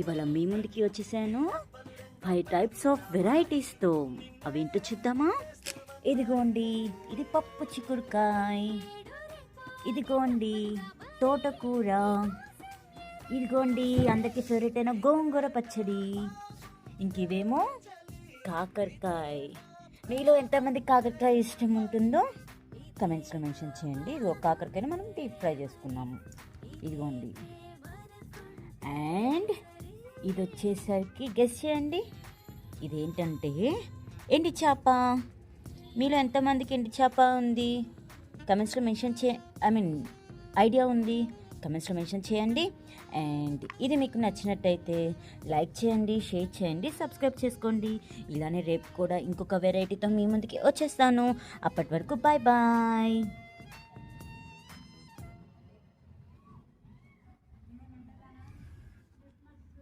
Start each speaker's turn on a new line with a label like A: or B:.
A: ఇవాళ మీ ముందుకి వచ్చేసాను 5 టైప్స్ ఆఫ్ వెరైటీస్తో. అవేంటో చూద్దామా? ఇదిగోండి, ఇది పప్పు చిక్కుడుకాయ, ఇదిగోండి తోటకూర, ఇదిగోండి అందరికి ఫేవరెట్ అయిన గోంగూర పచ్చడి, ఇంకివేమో కాకరకాయ. మీలో ఎంతమంది కాకరకాయ ఇష్టం ఉంటుందో కమెంట్స్లో మెన్షన్ చేయండి. ఇదిగో కాకరకాయని మనం డీప్ ఫ్రై చేసుకున్నాము. ఇదిగోండి, అండ్ ఇది వచ్చేసరికి గెస్ చేయండి, ఇదేంటంటే ఎండి చేప. మీలో ఎంతమందికి ఎండి చేప ఉంది కమెంట్స్లో మెన్షన్ ఐడియా ఉంది కమెంట్స్లో మెన్షన్ చేయండి. అండ్ ఇది మీకు నచ్చినట్టయితే లైక్ చేయండి, షేర్ చేయండి, సబ్స్క్రైబ్ చేసుకోండి. ఇలానే రేపు కూడా ఇంకొక వెరైటీతో మీ ముందుకి వచ్చేస్తాను. అప్పటి వరకు బాయ్ బాయ్.